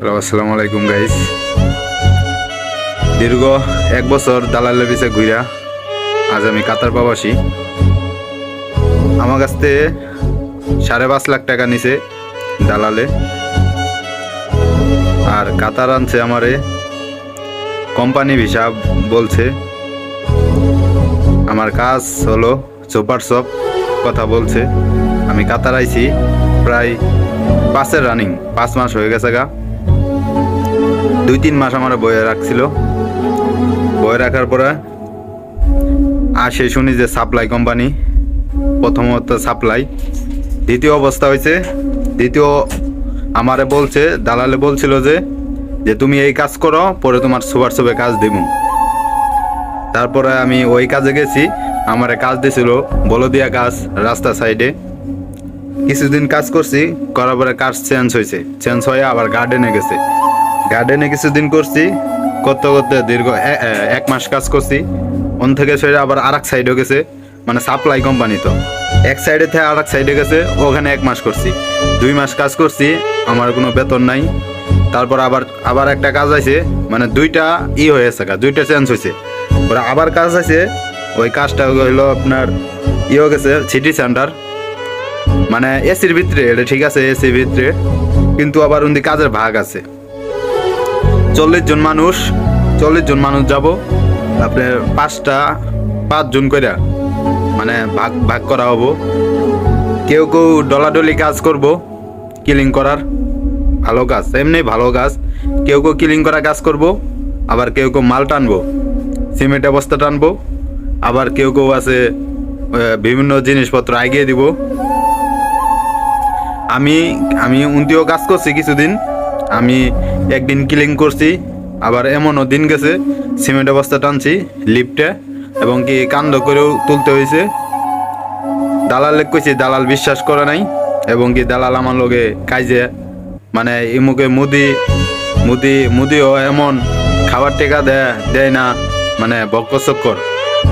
Hello, আসসালামু আলাইকুম guys. দীর্ঘ 1 বছর দালালের পিছে ঘুরা আজ আমি কাতার প্রবাসী। আমার কাছ থেকে 5.5 লাখ টাকা নিছে দালালে, আর কাতার আনছে আমারে কোম্পানি ভিসা বলছে। আমার কাজ হলো সুপার শপ কথা বলছে। আমি কাতার আইছি প্রায় 5 মাস হয়ে গেছে গা। 2-3 মাস আমার বয়ে রাখছিল। বয়ে রাখার পরে আসে শুনি যে সাপ্লাই কোম্পানি, প্রথমত সাপ্লাই, দ্বিতীয় অবস্থা হয়েছে। দ্বিতীয় আমারে বলছে, দালালে বলছিল যে তুমি এই কাজ করো, পরে তোমার সুপার শপে কাজ দিব। তারপরে আমি ওই কাজে গেছি। আমারে কাজ দিছিল বলদিয়া কাজ, রাস্তা সাইডে। কিছুদিন কাজ করছি, করার পরে কাজ চেঞ্জ হয়ে আবার গার্ডেনে গেছে। গার্ডেনে কিছুদিন করছি, করতে করতে দীর্ঘ 1 মাস কাজ করছি। ওন থেকে সেটা আবার আর এক সাইডে গেছে, মানে সাপ্লাই কোম্পানি। তো এক সাইডে থেকে আর এক সাইডে গেছে, ওখানে 1 মাস করছি। 2 মাস কাজ করছি, আমার কোনো বেতন নাই। তারপর আবার একটা কাজ আছে, মানে দুইটা হয়েছে, দুইটা চেঞ্জ হয়েছে। ওরা আবার কাজ আছে, ওই কাজটা হইলো আপনার হয়ে গেছে সিটি সেন্টার, মানে এসির ভিতরে। এটা ঠিক আছে, এসির ভিতরে, কিন্তু আবার উনি কাজের ভাগ আছে। 40 জন মানুষ যাব, আপনার 5 জন করে, মানে ভাগ করা হবো। কেউ ডলাডলি কাজ করব, কিলিং করার ভালো কাজ, এমনি ভালো কাজ। কেউ কিলিং করা কাজ করব, আবার কেউ মাল টানবো, সিমেন্ট বস্তা টানবো। আবার কেউ আছে বিভিন্ন জিনিসপত্র আগিয়ে দিব। আমি উন্তিও কাজ করছি কিছুদিন। আমি একদিন কিলিং করছি, আবার এমনও দিন গেছে সিমেন্ট বস্তা টানছি লিফটে, এবং কি কান্দ করেও তুলতে হয়েছে। দালালে কইছি, দালাল বিশ্বাস করে নাই, এবং কি দালাল আমার লগে কাজে, মানে ইমুকে মুদিও এমন খাবার টেকা দেয় না, মানে বক্কচক্কর,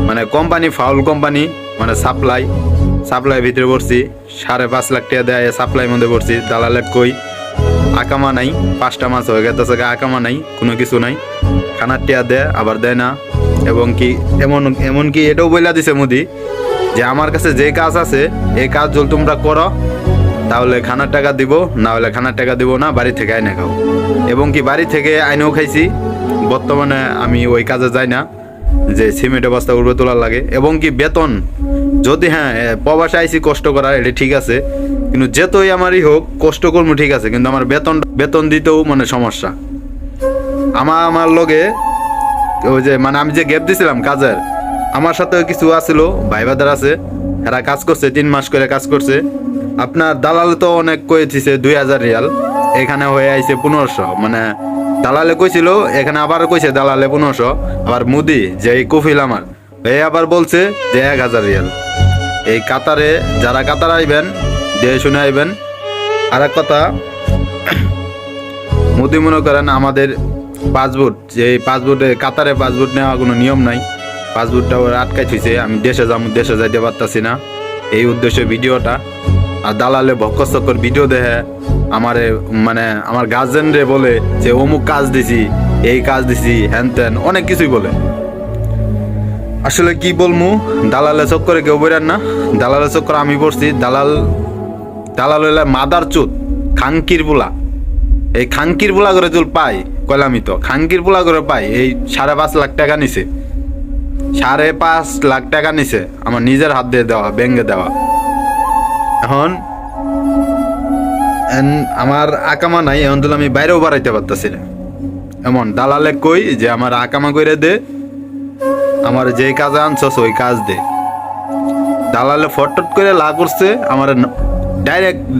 মানে কোম্পানি ফাউল কোম্পানি, মানে সাপ্লাই ভিতরে পড়ছি। 5.5 লাখ টাকা দেয় সাপ্লাই মধ্যে পড়ছি। দালালের কই আকামা নাই, 5টা মাস হয়ে গেছে, আকামা নাই, কোনো কিছু নাই। খানার টিয়া দেয়, আবার দেয় না। এবং কি এমনকি এটাও বইলা দিছে মোদি যে আমার কাছে যে কাজ আছে, এই কাজ যদি তোমরা করো তাহলে খানার টাকা দিব, না হলে খানার টাকা দিব না, বাড়ি থেকে আইনে খাও। এবং কি বাড়ি থেকে আইনেও খাইছি। বর্তমানে আমি ওই কাজে যাই না, যে সিমেন্টের বস্তা উড়বে তোলার লাগে। এবং কি বেতন যদি, হ্যাঁ প্রবাসে আইসি কষ্ট করার, এটা ঠিক আছে, কিন্তু যেতই আমারই হোক কষ্ট করবো ঠিক আছে, কিন্তু আমার বেতন দিতেও মানে সমস্যা। আমার লগে ওই যে, মানে আমি যে গ্যাপ দিছিলাম কাজের, আমার সাথে কিছু আছিল, ভাই বাদার আছে, এরা কাজ করছে 3 মাস করে কাজ করছে। আপনার দালালে তো অনেক কয়েছে 2000 রিয়াল, এখানে হয়ে আইছে 1500। মানে দালালে কইছিল, এখানে আবার কইছে দালালে 1500। আবার মুদি যে কফিল আমার, এই আবার বলছে যে 1000 রিয়াল। এই কাতারে যারা কাতার আইবেন, দিয়ে শুনে আইবেন। আর এক কথা, মুদি মনে করেন আমাদের পাসপোর্ট, যে পাসপোর্টে কাতারে পাসপোর্ট নেওয়া কোনো নিয়ম নাই। পাসপোর্টটা ওরা আটকাই থইছে। আমি দেশে যাইতে পারতাছি না, এই উদ্দেশ্যে ভিডিওটা। আর দালালে ভক্কচক্কর ভিডিও দেখে আমারে, মানে আমার গার্জেন রে বলে যে অমুক কাজ দিছি, এই কাজ দিছি, হ্যান ত্যান অনেক কিছুই বলে। আসলে কি বলমু, দালালে চক্করে কেউ বেরান না। দালালে চক্কর আমি পড়ছি। দালাল হইলে মাদার চুত, খাঙ্কির পোলা। এই খাঙ্কির পোলা করে চুল পাই, কইলামই তো, খাঙ্কির পোলা করে পাই। এই 5.5 লাখ টাকা নিছে, 5.5 লাখ টাকা নিছে আমার নিজের হাত দিয়ে দেওয়া, ব্যাঙ্গে দেওয়া। এখন আমার আকামা নাই, এখন তো আমি বাইরেও বাড়াইতে পারতেছি না। এমন দালালে কই যে আমার আকামা করে দে, আমার যে কাজে আনছস ওই কাজ দে। দালালে ফটফট করে লা করছে, আমার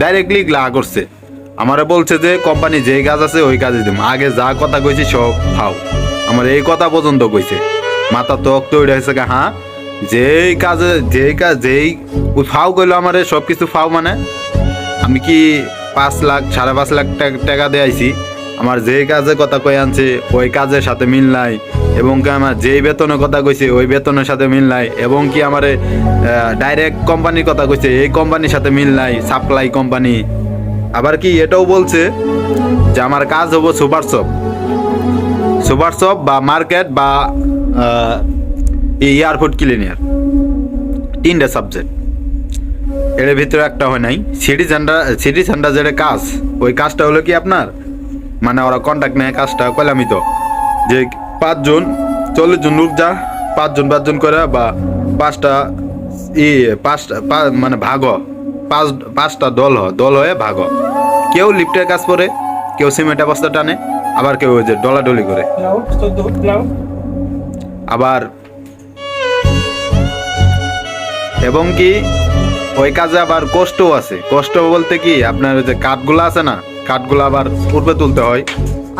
ডাইরেক্টলি লা করছে। আমারে বলছে যে কোম্পানি যেই কাজ আছে ওই কাজে দিব, আগে যা কথা কইছি সব ফাও। আমার এই কথা পর্যন্ত কইছে, মাথা তো উঠে গেছে। হ্যাঁ, যেই ফাও কইলো আমারে, সব কিছু ফাও। মানে আমি কি 5.5 লাখ টাকা দিয়ে আইছি, আমার যেই কাজে কথা কই আনছে ওই কাজের সাথে মিল নাই। এবং কি আমার যেই বেতনের কথা কইছে ওই বেতনের সাথে মিল নাই। এবং কি আমার ডাইরেক্ট কোম্পানির কথা কইছে, এই কোম্পানির সাথে মিল নাই, সাপ্লাই কোম্পানি। আবার কি এটাও বলছে যে আমার কাজ হবো সুপার শপ বা মার্কেট বা এয়ারপোর্ট ক্লিনিয়ার, 3টা সাবজেক্ট। এর ভিতরে একটা হয় নাই সিটি সেন্টার যেটা কাজ, ওই কাজটা হলো কি আপনার মানে ওরা কন্ট্যাক্ট নেয় কাজটা কইলামই তো, যে 5 জন 40 জন লোক যা 5 জন করে বা 5টা মানে ভাগ 5টা দল হয়ে ভাগ। কেউ লিফটের কাজ করে, কেউ সিমেন্টের বস্তা টানে, আবার কেউ ওই যে ডলাডলি করে। আবার এবং কি ওই কাজে আবার কষ্টও আছে। কষ্ট বলতে কি আপনার ওই যে কাঠগুলো আছে না, কাঠগুলো আবার উপরে তুলতে হয়।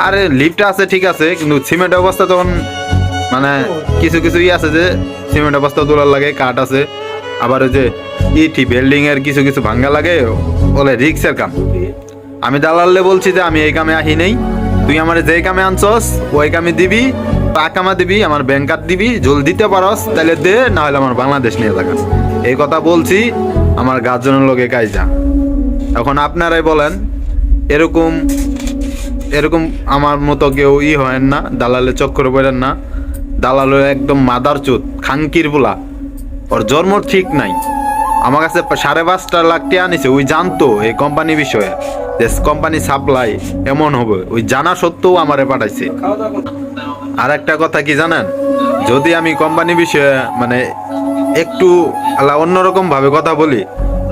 আরে লিফট আছে ঠিক আছে, কিন্তু সিমেন্টের অবস্থা তখন মানে কিছু আছে যে সিমেন্টের অবস্থা তোলার লাগে, কাঠ আছে। আবার ওই যে বিল্ডিং এর কিছু ভাঙ্গা লাগে, বলে রিক্সের কাম। আমি দালালে বলছি যে আমি এই কামে আহি নেই, তুই আমার যেই কামে আনছস ওই কামে দিবি, টাকা দিবি, আমার ব্যাংক কার্ড দিবি, জল দিতে পারস তাহলে দে, না হলে আমার বাংলাদেশ নিয়ে থাকা। এই কথা বলছি আমার গার্জেনের লোকে কাইজা। এখন আপনারাই বলেন, এরকম আমার মতো কেউ হয় না, দালালে চক্করে পড়েন না। দালাল একদম মাদারচোদ, খাঙ্কির বলা, ওর জন্ম ঠিক নাই। আমার কাছে 5.5 লাখ টাকা আনিছে, ওই জানতো এই কোম্পানি বিষয়ে, যে কোম্পানি সাপ্লাই এমন হবে, ওই জানা সত্ত্বেও আমারে পাঠাইছে। আর একটা কথা কি জানেন, যদি আমি কোম্পানি বিষয়ে মানে একটু অন্যরকম ভাবে কথা বলি,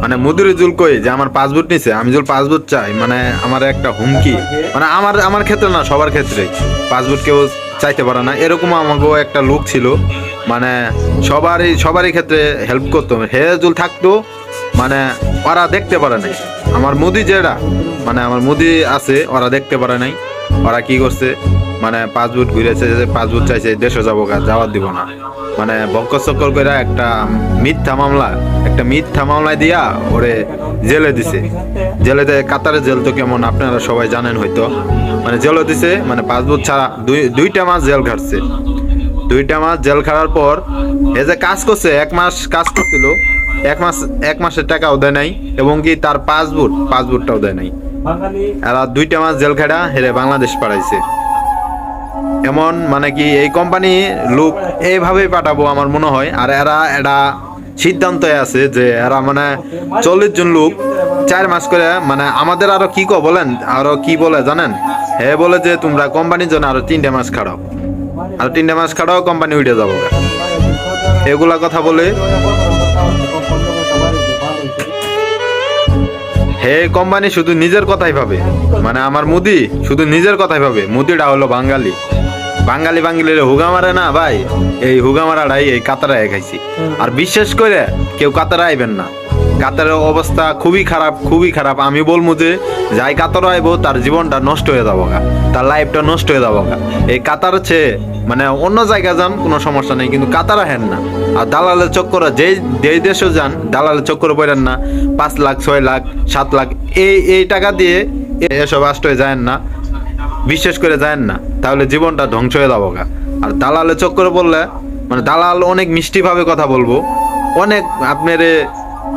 মানে মুদিরে জুল কই যে আমার পাসপোর্ট নিছে, আমি যদি পাসপোর্ট চাই মানে আমার একটা হুমকি, মানে আমার ক্ষেত্রে না, সবার ক্ষেত্রে পাসপোর্ট কেউ চাইতে পারে না, এরকম আমাকেও একটা লোক ছিল। মানে সবারই ক্ষেত্রে হেল্প করতো, হে জুল থাকতো, মানে ওরা দেখতে পারে নাই আমার মুদি যেটা, মানে আমার মুদি আছে ওরা দেখতে পারে নাই। ওরা কি করছে, মানে পাসপোর্ট ঘুরেছে, পাসপোর্ট চাইছে, দেশে যাবো, যাওয়ার দিব না, মানে বক্কর চক্কর করে একটা মিথ্যা মামলায় দিয়া ওরে জেলে দিছে। জেলেতে কাতারে জেল তো কেমন আপনারা সবাই জানেন হয়তো, মানে জেলও দিছে, মানে পাসপোর্ট ছাড়া 2টা মাস জেল খাটছে। 2টা মাস জেল খাটার পর এ যে কাজ করছে, 1 মাস কাজ করছিল, 1 মাসের টাকাও দেয় নাই, এবং কি তার পাসপোর্টটাও দেয় নাই। এরা 2টা মাস জেল খাটা হেরে বাংলাদেশ পাঠাইছে। এমন মানে কি এই কোম্পানি লোক এইভাবেই পাঠাবো আমার মনে হয়। আর এটা সিদ্ধান্ত আছে যে এরা মানে 40 জন লোক 4 মাস করে, মানে আমাদের আরো কি বলেন, আরো কি বলে জানেন, হে বলে যে তোমরা কোম্পানির জন্য আরো 3টা মাস খাড়াও, আর 3টা মাস খাড়াও, কোম্পানি উঠে যাবো। এগুলা কথা বলে হে কোম্পানি শুধু নিজের কথাই ভাবে, মানে আমার মুদি শুধু নিজের কথাই ভাবে। মুদিটা হলো বাঙালি হুগা মারে না ভাই, এই হুগা মারাটাই এই কাতারায় খাইছি। আর বিশেষ করে কেউ কাতারে আইবেন না, কাতারের অবস্থা খুবই খারাপ। আমি বলবো যে যাই কাতারে আইবো তার জীবনটা নষ্ট হয়ে যাবো, তার লাইফটা নষ্ট হয়ে যাবো। এই কাতার চেয়ে মানে অন্য জায়গায় যান কোনো সমস্যা নেই, কিন্তু কাতার হেন না। আর দালালের চক্করে যেই দেশে যান, দালালের চক্করে পড়েন না। 5 লাখ 6 লাখ 7 লাখ এই টাকা দিয়ে এসব আশ্রয় যায় না, বিশেষ করে যায় না, তাহলে জীবনটা ধ্বংস হয়ে যাবো। আর দালালের চক্করে বললে মানে দালাল অনেক মিষ্টি ভাবে কথা বলবো, অনেক আপনার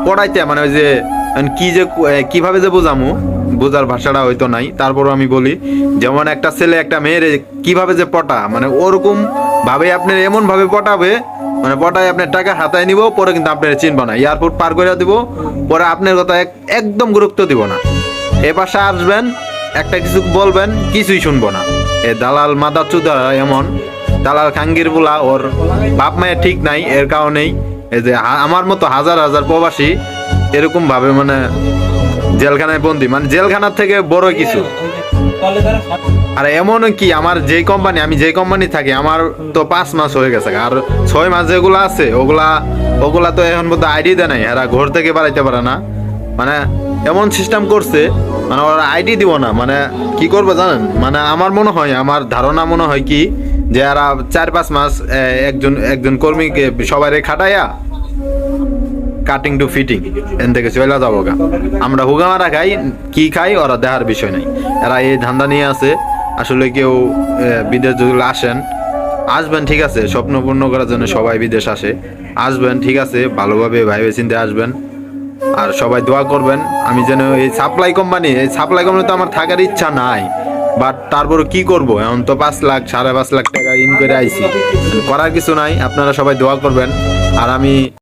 পড়াইতে, মানে ওই যে কিভাবে যে বোঝার ভাষাটা হয়তো নাই, তারপরও আমি বলি, যেমন একটা ছেলে একটা মেয়ের কিভাবে যে পটা, মানে ওরকম ভাবে আপনার এমন ভাবে পটাবে, মানে পটায় আপনার টাকা হাতায় নিব, পরে কিন্তু আপনার চিনব না, এয়ারপোর্ট পার করে দিব, পরে আপনার কথা একদম গুরুত্ব দিব না। এ পাশে আসবেন, একটা কিছু বলবেন, কিছুই শুনবো না। এ দালাল মাদারচোদা এমন, দালাল খাঙ্গির বলা, ওর বাপ মায়ের ঠিক নাই, এর কারণেই এই যে আমার মতো হাজার প্রবাসী এরকম ভাবে মানে জেলখানায় বন্দি, মানে জেলখানার থেকে বড় কিছু। আর এমন কি আমার আমি যে কোম্পানি থাকি, আমার তো 5 মাস হয়ে গেছে, আর 6 মাস যেগুলো আছে ওগুলা তো এখন পর্যন্ত আইডি দেয় নাই, এরা ঘর থেকে বাড়াইতে পারে না। মানে এমন সিস্টেম করছে, মানে ওরা আইডি দিব না, মানে কি করবে জানেন, মানে আমার ধারণা মনে হয় কি, যে এরা 4-5 মাস একজন কর্মীকে সবাই খাটাইয়া কাটিং টু ফিটিং এন থেকে চলে যাবো। আমরা হুগামারা কি খাই ওরা দেখার বিষয় নাই, এরা এই ধান্দা নিয়ে আছে। আসলে কেউ বিদেশ যদি আসবেন ঠিক আছে, স্বপ্ন পূর্ণ করার জন্য সবাই বিদেশ আসবেন ঠিক আছে, ভালোভাবে ভাইবে চিন্তে আসবেন। আর সবাই দোয়া করবেন আমি যেন এই সাপ্লাই কোম্পানি তো আমার থাকার ইচ্ছা নাই, বাট তারপরে কি করব, এখন তো 5 লাখ 5.5 লাখ টাকা ইন করে আইছি, করার কিছু নাই। আপনারা সবাই দোয়া করবেন। আর আমি